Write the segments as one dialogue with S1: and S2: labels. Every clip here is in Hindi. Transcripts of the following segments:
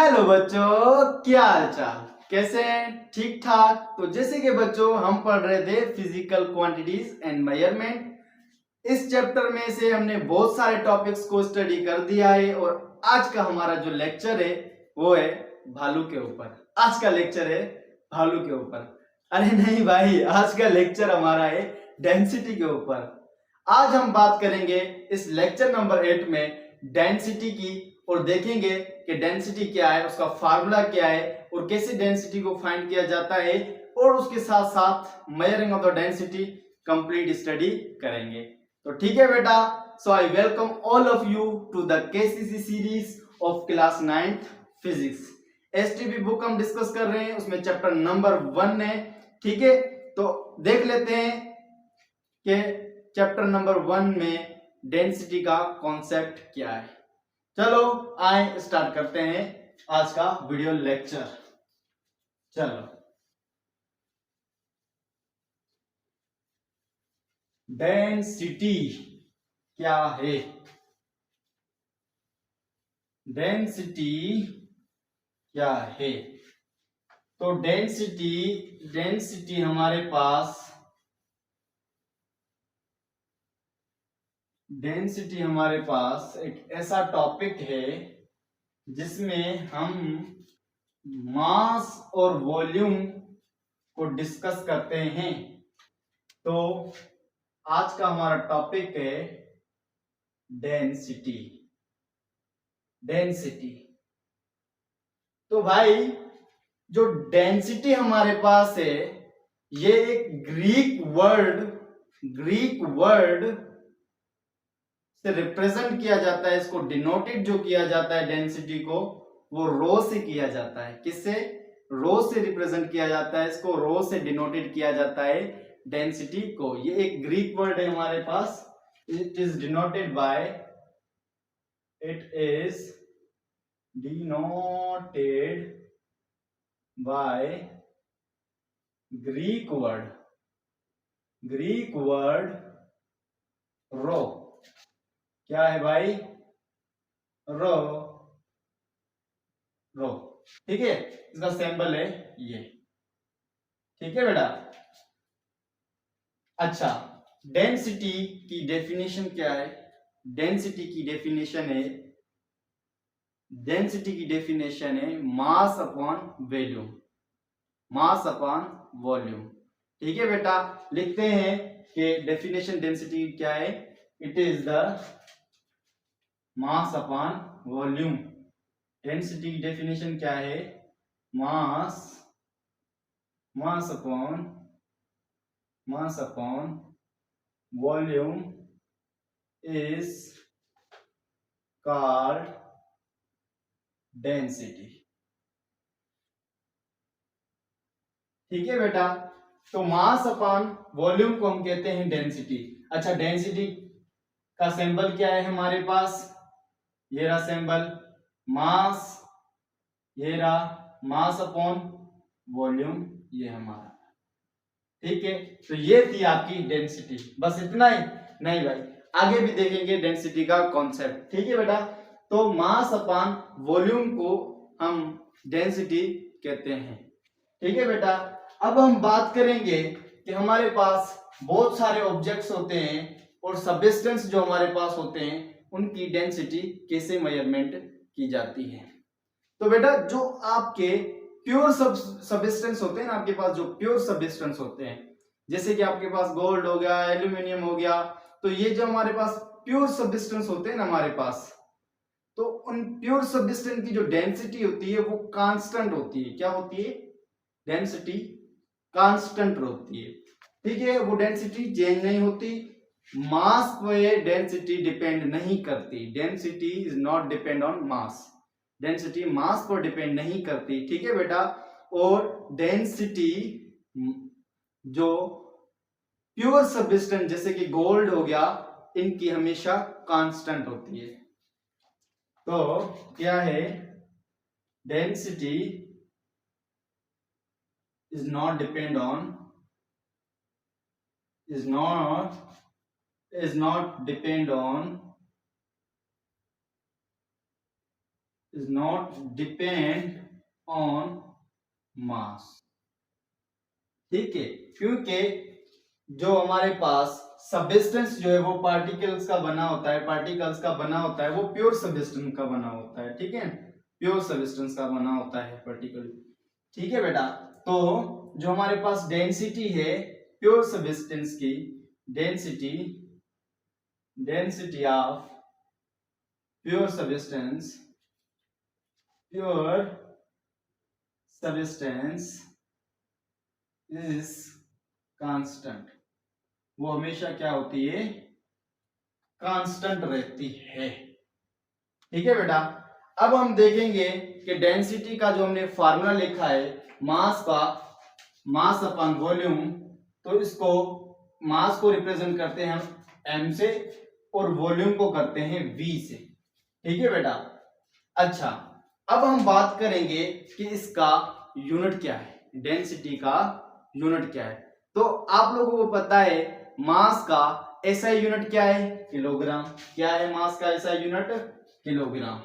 S1: हेलो बच्चों, क्या हाल चाल, कैसे हैं? ठीक ठाक। तो जैसे कि बच्चों हम पढ़ रहे थे फिजिकल क्वांटिटीज एंड मेजरमेंट। इस चैप्टर में से हमने बहुत सारे टॉपिक्स को स्टडी कर दिया है और आज का हमारा जो लेक्चर है वो है भालू के ऊपर। आज का लेक्चर है भालू के ऊपर। अरे नहीं भाई, आज का लेक्चर हमारा है डेंसिटी के ऊपर। आज हम बात करेंगे इस लेक्चर नंबर 8 में डेंसिटी की और देखेंगे कि डेंसिटी क्या है, उसका फार्मूला क्या है और कैसे डेंसिटी को फाइंड किया जाता है, और उसके साथ साथ measuring of the density complete study करेंगे। तो ठीक है बेटा, so I welcome all of you to the KCC series of class 9th physics. STP book हम डिस्कस कर रहे हैं, उसमें चैप्टर नंबर 1 है। ठीक है, तो देख लेते हैं कि चैप्टर नंबर 1 में डेंसिटी का कॉन्सेप्ट क्या है। चलो आए स्टार्ट करते हैं आज का वीडियो लेक्चर। चलो, डेंसिटी क्या है? डेंसिटी क्या है? तो डेंसिटी हमारे पास एक ऐसा टॉपिक है जिसमें हम मास और वॉल्यूम को डिस्कस करते हैं। तो आज का हमारा टॉपिक है डेंसिटी। तो भाई, जो डेंसिटी हमारे पास है ये एक ग्रीक वर्ड से रिप्रेजेंट किया जाता है। इसको डिनोटेड जो किया जाता है डेंसिटी को, वो रो से किया जाता है। किससे? रो से रिप्रेजेंट किया जाता है, इसको रो से डिनोटेड किया जाता है डेंसिटी को। ये एक ग्रीक वर्ड है हमारे पास। It is denoted by Greek word rho. क्या है भाई? रो। ठीक है, इसका सिंबल है ये। ठीक है बेटा। अच्छा, डेंसिटी की डेफिनेशन क्या है? डेंसिटी की डेफिनेशन है मास अपॉन वॉल्यूम। ठीक है बेटा, लिखते हैं कि डेफिनेशन डेंसिटी क्या है। It is the mass upon volume. Density की डेफिनेशन क्या है? Mass upon volume is called density. ठीक है बेटा, तो मास अपॉन वॉल्यूम को हम कहते हैं डेंसिटी। अच्छा, डेंसिटी का सिंबल क्या है हमारे पास? ये रहा सिंबल मास, ये रहा मास अपॉन वॉल्यूम, ये हमारा। ठीक है, तो ये थी आपकी डेंसिटी। बस इतना ही? नहीं भाई, आगे भी देखेंगे डेंसिटी का कॉन्सेप्ट। ठीक है बेटा, तो मास अपॉन वॉल्यूम को हम डेंसिटी कहते हैं। ठीक है बेटा, अब हम बात करेंगे कि हमारे पास बहुत सारे ऑब्जेक्ट्स होते हैं और सब्सटेंस जो हमारे पास होते हैं उनकी डेंसिटी कैसे मेजरमेंट की जाती है। तो बेटा, जो आपके प्योर सब्सटेंस होते हैं ना, आपके पास जो प्योर सब्सटेंस होते हैं, जैसे कि आपके पास गोल्ड हो गया, एल्यूमिनियम हो गया, तो ये जो हमारे पास प्योर सब्सटेंस होते हैं ना हमारे पास, तो उन प्योर सब्सटेंस की जो डेंसिटी होती है वो कांस्टेंट होती है। क्या होती है? डेंसिटी कांस्टेंट होती है। ठीक है, वो डेंसिटी चेंज नहीं होती। मास पे डेंसिटी डिपेंड नहीं करती। Density is not depend on mass. Density mass पर डिपेंड नहीं करती। ठीक है बेटा, और डेंसिटी जो प्योर सब्सटेंस जैसे कि गोल्ड हो गया, इनकी हमेशा कांस्टेंट होती है। तो क्या है? Density is not depend on is not depend on is not depend on मास। ठीक है, क्योंकि जो हमारे पास सबस्टेंस जो है वो पार्टिकल्स का बना होता है, पार्टिकल्स का बना होता है, वो प्योर सबस्टेंस का बना होता है। ठीक है, प्योर सबस्टेंस का बना होता है पार्टिकल। ठीक है बेटा, तो जो हमारे पास डेंसिटी है प्योर सबस्टेंस की, density density of pure substance, pure substance is constant. वो हमेशा क्या होती है, कांस्टेंट रहती है। ठीक है बेटा, अब हम देखेंगे कि डेंसिटी का जो हमने फार्मूला लिखा है मास का, मास अपॉन वॉल्यूम, तो इसको मास को रिप्रेजेंट करते हैं हम m से और वॉल्यूम को करते हैं v से। ठीक है बेटा, अच्छा अब हम बात करेंगे कि इसका यूनिट क्या है, डेंसिटी का यूनिट क्या है। तो आप लोगों को पता है मास का एसआई यूनिट क्या है, किलोग्राम। क्या है मास का एसआई यूनिट, किलोग्राम।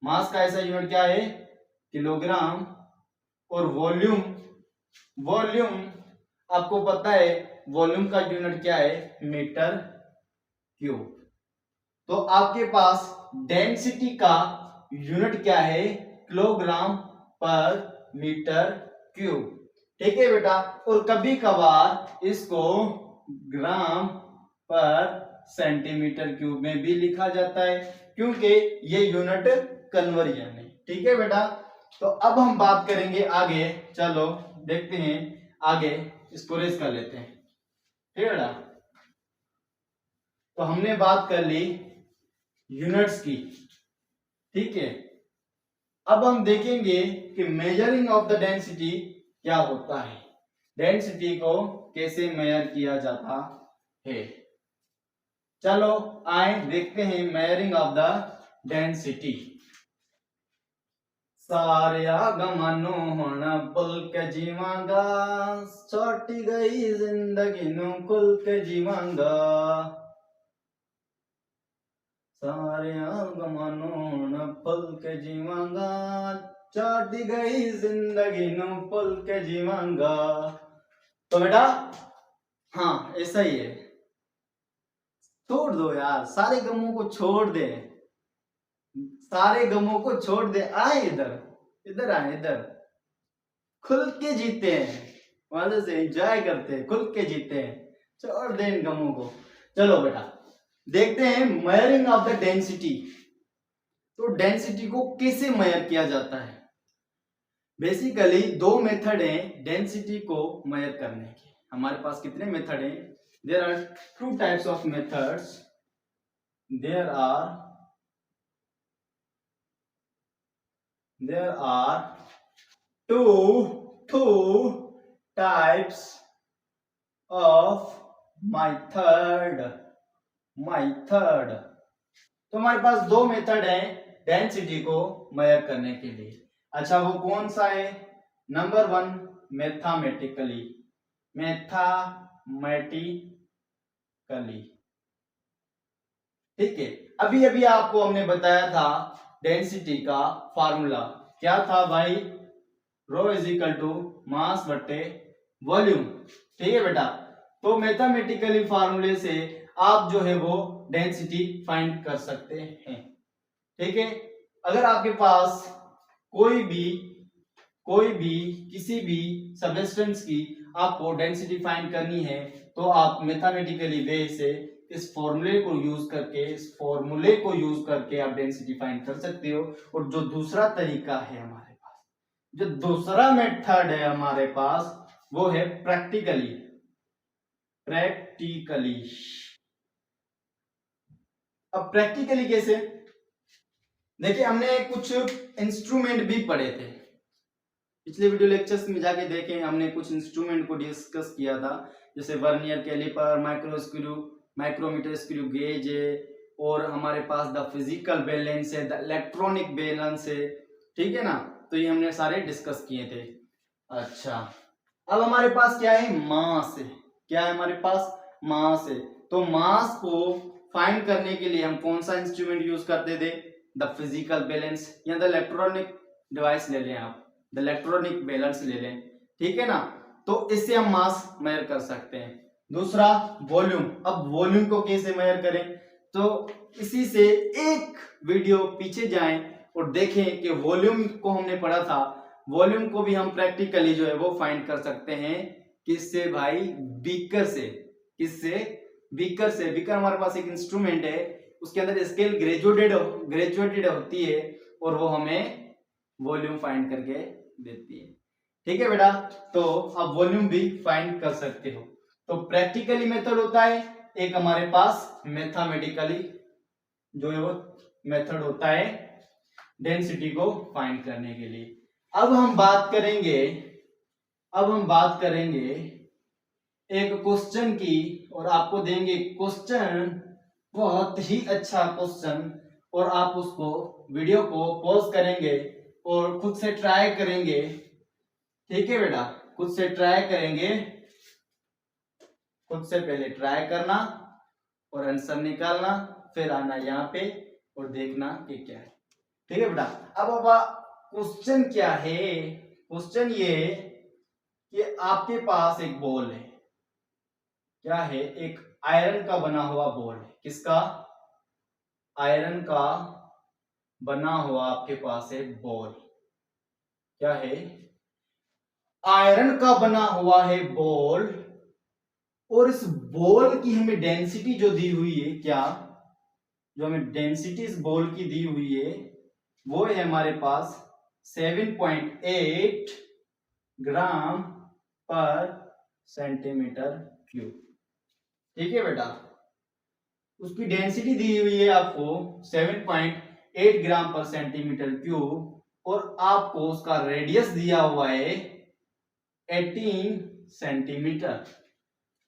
S1: मास का एसआई यूनिट क्या है, किलोग्राम। और वॉल्यूम, वॉल्यूम आपको पता है वॉल्यूम का यूनिट क्या है, मीटर क्यूब। तो आपके पास डेंसिटी का यूनिट क्या है, किलोग्राम पर मीटर क्यूब। ठीक है बेटा, और कभी कभार इसको ग्राम पर सेंटीमीटर क्यूब में भी लिखा जाता है, क्योंकि ये यूनिट कन्वर्जन है। ठीक है बेटा, तो अब हम बात करेंगे आगे, चलो देखते हैं आगे, इसको रेस कर लेते हैं। ठीक है बेटा, तो हमने बात कर ली यूनिट्स की। ठीक है, अब हम देखेंगे कि मेजरिंग ऑफ द डेंसिटी क्या होता है, डेंसिटी को कैसे मेजर किया जाता है। चलो आए देखते हैं मेजरिंग ऑफ द डेंसिटी। सारे गमनो होना पुल के जीवांगा, छोटी गई जिंदगी नु कुल के जीवांगा। सारे गमनो पुल के जीवांगा, छोटी गई जिंदगी नु पुल के जीवांगा। तो बेटा हाँ ऐसा ही है, छोड़ दो यार, सारे गमों को छोड़ दे, सारे गमों को छोड़ दे, आए इधर, इधर आए, इधर खुल के जीते हैं, मजे से एंजॉय करते हैं, खुल के जीते हैं, छोड़ दे इन गमों को। चलो बेटा देखते हैं मेजरिंग ऑफ द डेंसिटी। तो डेंसिटी को कैसे मेजर किया जाता है, बेसिकली दो मेथड हैं डेंसिटी को मेजर करने के। हमारे पास कितने मेथड हैं, there are two types of methods, there are two types of method। तो हमारे पास दो मेथड है डेंसिटी को मेजर करने के लिए। अच्छा वो कौन सा है, नंबर वन मैथमेटिकली, ठीक है। अभी अभी आपको हमने बताया था डेंसिटी का फार्मूला क्या था भाई, रो इज इक्वल टू मास बटे वॉल्यूम। ठीक है बेटा, तो मैथमेटिकली फार्मूले से आप जो है वो डेंसिटी फाइंड कर सकते हैं। ठीक है, अगर आपके पास कोई भी किसी भी सबस्टेंस की आपको डेंसिटी फाइंड करनी है, तो आप मैथमेटिकली वे से इस फॉर्मूले को यूज करके आप डेंसिटी फाइंड कर सकते हो। और जो दूसरा तरीका है हमारे पास, जो दूसरा मेथड है हमारे पास, वो है प्रैक्टिकली। अब प्रैक्टिकली कैसे, देखिए हमने कुछ इंस्ट्रूमेंट भी पढ़े थे, पिछले वीडियो लेक्चर्स में जाके देखें, हमने कुछ इंस्ट्रूमेंट को डिस्कस किया था, जैसे vernier caliper, micrometer screw gauge है, और हमारे पास द फिजिकल बैलेंस है, द इलेक्ट्रॉनिक बैलेंस है। ठीक है ना, तो ये हमने सारे डिस्कस किए थे। अच्छा अब हमारे पास क्या है, मास है। क्या है हमारे पास, मास है। तो मास को फाइंड करने के लिए हम कौन सा इंस्ट्रूमेंट यूज करते थे, द फिजिकल बैलेंस या द इलेक्ट्रॉनिक डिवाइस ले लें आप, द इलेक्ट्रॉनिक बैलेंस ले लें, ठीक है ना। तो इससे हम मास मेजर कर सकते हैं। दूसरा वॉल्यूम, अब वॉल्यूम को कैसे मेजर करें, तो इसी से एक वीडियो पीछे जाएं और देखें कि वॉल्यूम को हमने पढ़ा था, वॉल्यूम को भी हम प्रैक्टिकली जो है वो फाइंड कर सकते हैं। किससे भाई, बीकर से। किससे, बीकर से। बीकर हमारे पास एक इंस्ट्रूमेंट है, उसके अंदर स्केल ग्रेजुएटेड होती है और वो हमें वॉल्यूम फाइंड करके देती है, ठीक है बेटा। तो आप वॉल्यूम भी फाइंड कर सकते हो। तो प्रैक्टिकली मेथड होता है, एक हमारे पास मैथमेटिकली जो है वो मेथड होता है डेंसिटी को फाइंड करने के लिए। अब हम बात करेंगे एक क्वेश्चन की, और आपको देंगे क्वेश्चन, बहुत ही अच्छा क्वेश्चन, और आप उसको वीडियो को पॉज करेंगे और खुद से ट्राई करेंगे, ठीक है बेटा। खुद से ट्राई करेंगे, खुद से पहले ट्राई करना और आंसर निकालना, फिर आना यहाँ पे और देखना कि क्या है, ठीक है बेटा। अब क्वेश्चन क्या है, क्वेश्चन ये कि आपके पास एक बॉल है, क्या है, एक आयरन का बना हुआ बॉल है। किसका, आयरन का बना हुआ आपके पास है बॉल, क्या है, आयरन का बना हुआ है बॉल, और इस बॉल की हमें डेंसिटी जो दी हुई है, क्या, जो हमें डेंसिटी इस बॉल की दी हुई है वो है हमारे पास 7.8 ग्राम पर सेंटीमीटर क्यूब, ठीक है बेटा। उसकी डेंसिटी दी हुई है आपको 7.8 ग्राम पर सेंटीमीटर क्यूब, और आपको उसका रेडियस दिया हुआ है 18 सेंटीमीटर,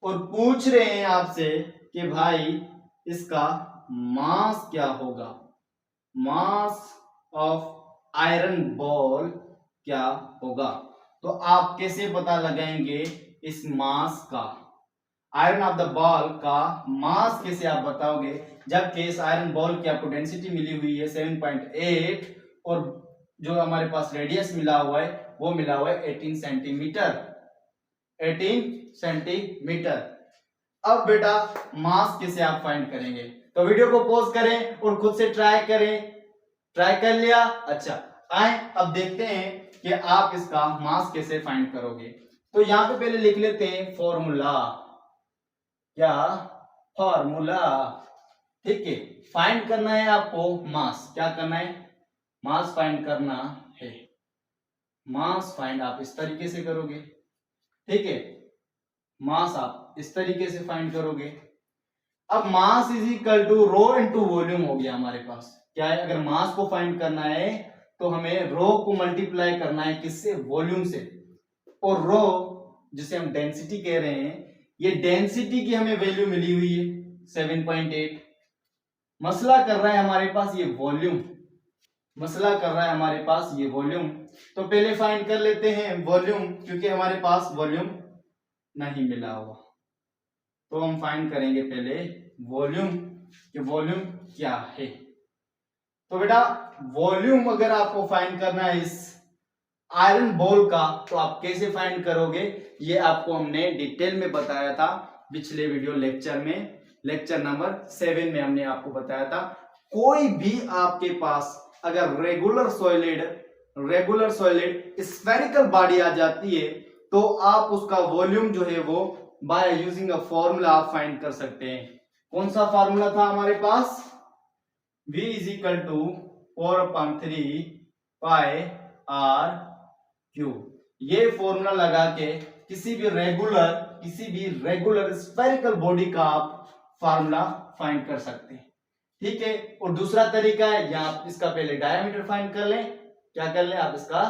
S1: और पूछ रहे हैं आपसे कि भाई इसका मास क्या होगा, मास ऑफ आयरन बॉल क्या होगा। तो आप कैसे पता लगाएंगे इस मास का, आयरन ऑफ द बॉल का मास कैसे आप बताओगे, जबकि इस आयरन बॉल की आपको डेंसिटी मिली हुई है 7.8 और जो हमारे पास रेडियस मिला हुआ है वो मिला हुआ है 18 सेंटीमीटर, 18 सेंटीमीटर। अब बेटा मास कैसे आप फाइंड करेंगे, तो वीडियो को पॉज करें और खुद से ट्राई करें। ट्राई कर लिया, अच्छा आए अब देखते हैं कि आप इसका मास कैसे फाइंड करोगे। तो यहां पे पहले लिख लेते हैं फॉर्मूला, क्या, फॉर्मूला, ठीक है। फाइंड करना है आपको मास, क्या करना है, मास फाइंड करना है। मास फाइंड आप इस तरीके से करोगे, ठीक है, मास आप इस तरीके से फाइंड करोगे। अब mass is equal to rho into volume हो गया हमारे पास, क्या है, अगर मास को फाइंड करना है तो हमें रो को मल्टीप्लाई करना है किससे, वॉल्यूम से, और रो जिसे हम डेंसिटी कह रहे हैं, ये डेंसिटी की हमें वैल्यू मिली हुई है 7.8। मसला कर रहा है हमारे पास ये वॉल्यूम, मसला कर रहा है हमारे पास ये वॉल्यूम। तो पहले फाइंड कर लेते हैं वॉल्यूम, क्योंकि हमारे पास वॉल्यूम नहीं मिला हुआ, तो हम फाइंड करेंगे पहले वॉल्यूम, कि वॉल्यूम क्या है। तो बेटा वॉल्यूम अगर आपको फाइंड करना है इस आयरन बॉल का, तो आप कैसे फाइंड करोगे, ये आपको हमने डिटेल में बताया था पिछले वीडियो लेक्चर में, लेक्चर नंबर 7 में हमने आपको बताया था। कोई भी आपके पास अगर रेगुलर सॉलिड स्फेरिकल बॉडी आ जाती है तो आप उसका वॉल्यूम जो है वो बाय यूजिंग अ फॉर्मूला आप फाइंड कर सकते हैं। कौन सा फॉर्मूला था हमारे पास, V is equal to 4/3 pi r cube. ये फॉर्मूला लगा के किसी भी रेगुलर स्फेरिकल बॉडी का आप फॉर्मूला फाइंड कर सकते हैं, ठीक है। और दूसरा तरीका है, या आप इसका पहले डायमीटर फाइंड कर लें, क्या कर लें, आप इसका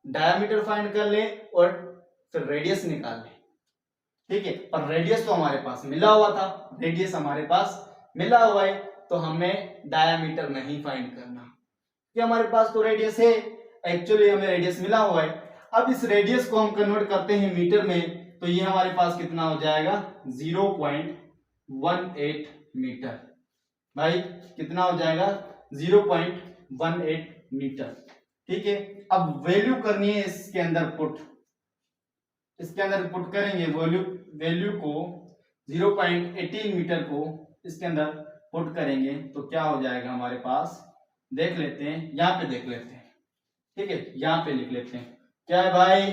S1: डायमीटर फाइंड कर लें और फिर रेडियस निकाल लें, ठीक है। पर रेडियस तो हमारे पास मिला हुआ था, रेडियस हमारे पास मिला हुआ है, तो हमें डायमीटर नहीं फाइंड करना, कि हमारे पास तो रेडियस है, एक्चुअली हमें रेडियस मिला हुआ है। अब इस रेडियस को हम कन्वर्ट करते हैं मीटर में, तो ये हमारे पास कितना हो जाएगा 0.18 मीटर, भाई कितना हो जाएगा 0.18 0.18 मीटर। ठीक है, अब वैल्यू करनी है इसके अंदर पुट, इसके अंदर पुट करेंगे वैल्यू को 0.18 मीटर को इसके अंदर पुट करेंगे तो क्या हो जाएगा हमारे पास, देख लेते हैं, यहाँ पे देख लेते हैं। ठीक है, यहाँ पे लिख लेते हैं, क्या है भाई,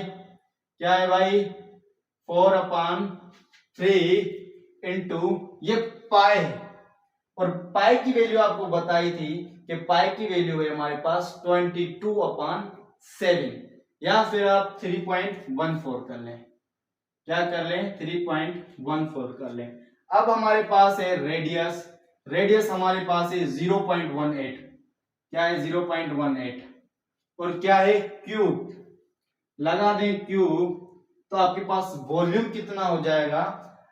S1: क्या है भाई, 4/3 इंटू ये पाई है, और पाई की वैल्यू आपको बताई थी कि पाई की वैल्यू है हमारे पास 22/7, या फिर आप 3.14 कर लें, क्या कर लें, 3.14 कर लें। अब हमारे पास है रेडियस, रेडियस हमारे पास है 0.18, क्या है 0.18, और क्या है क्यूब, लगा दें क्यूब, तो आपके पास वॉल्यूम कितना हो जाएगा,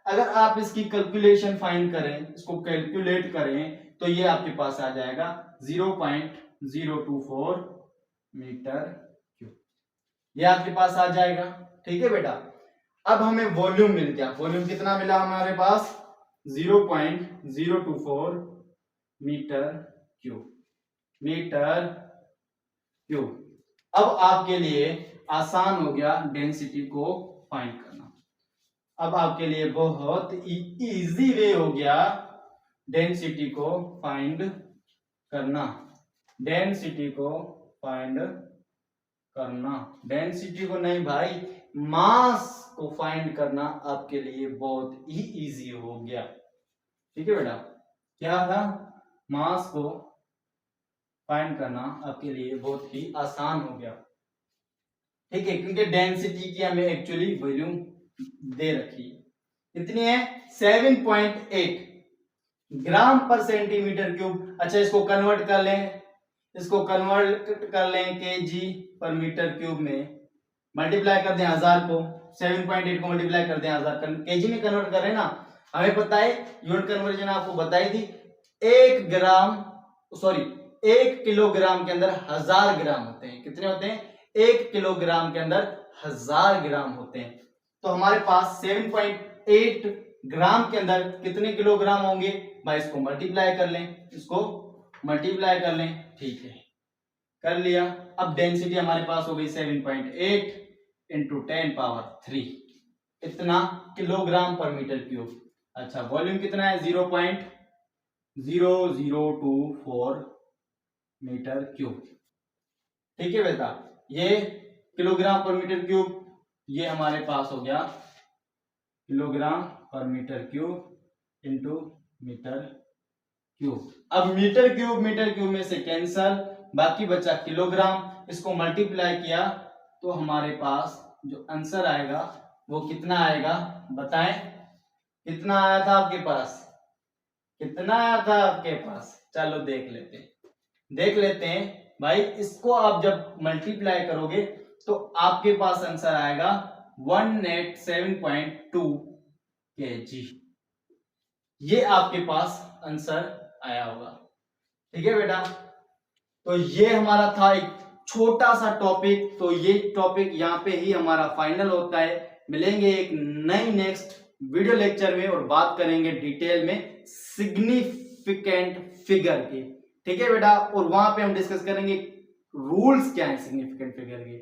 S1: अगर आप इसकी कैलकुलेशन फाइंड करें, इसको कैलकुलेट करें तो ये आपके पास आ जाएगा 0.024 मीटर क्यूब, ये आपके पास आ जाएगा। ठीक है बेटा, अब हमें वॉल्यूम मिल गया, वॉल्यूम कितना मिला हमारे पास, 0.024 मीटर क्यूब, मीटर क्यूब। अब आपके लिए आसान हो गया डेंसिटी को फाइंड करना, अब आपके लिए बहुत इजी वे हो गया डेंसिटी को फाइंड करना, डेंसिटी को फाइंड करना, डेंसिटी को नहीं भाई, मास को फाइंड करना आपके लिए बहुत ही इजी हो गया। ठीक है बेटा, क्या था, मास को फाइंड करना आपके लिए बहुत ही आसान हो गया। ठीक है, क्योंकि डेंसिटी की हमें एक्चुअली वैल्यू दे रखी कितनी है, 7.8 ग्राम पर सेंटीमीटर क्यूब। अच्छा, इसको कन्वर्ट कर लें, इसको कन्वर्ट कर लें केजी पर मीटर क्यूब में, मल्टीप्लाई कर दें 1000 को, 7.8 को मल्टीप्लाई कर दें 1000, केजी में कन्वर्ट कर रहे हैं ना, हमें पता है यूनिट कन्वर्जन आपको बताई थी, 1 किलोग्राम के अंदर 1000 ग्राम होते हैं, कितने होते हैं, 1 किलोग्राम के अंदर 1000 ग्राम होते हैं। तो हमारे पास 7.8 ग्राम के अंदर कितने किलोग्राम होंगे भाई, इसको मल्टीप्लाई कर लें, इसको मल्टीप्लाई कर लें। ठीक है, कर लिया। अब डेंसिटी हमारे पास हो गई 7.8 इंटू 10⁻3, इतना किलोग्राम पर मीटर क्यूब। अच्छा, वॉल्यूम कितना है, 0.0024 मीटर क्यूब। ठीक है बेटा, ये किलोग्राम पर मीटर क्यूब, ये हमारे पास हो गया किलोग्राम पर metre cube into metre cube. अब मीटर क्यूब में से कैंसल, बाकी बचा किलोग्राम, इसको मल्टीप्लाई किया तो हमारे पास जो आंसर आएगा वो कितना आएगा, बताएं, कितना आया था आपके पास, कितना आया था आपके पास, चलो देख लेते हैं भाई। इसको आप जब मल्टीप्लाई करोगे तो आपके पास आंसर आएगा 187.2 kg, ये आपके पास आंसर आया होगा। ठीक है बेटा, तो ये हमारा था एक छोटा सा टॉपिक, तो ये टॉपिक यहाँ पे ही हमारा फाइनल होता है। मिलेंगे एक नई नेक्स्ट वीडियो लेक्चर में और बात करेंगे डिटेल में सिग्निफिकेंट फिगर की। ठीक है बेटा, और वहां पे हम डिस्कस करेंगे रूल्स क्या है सिग्निफिकेंट फिगर के।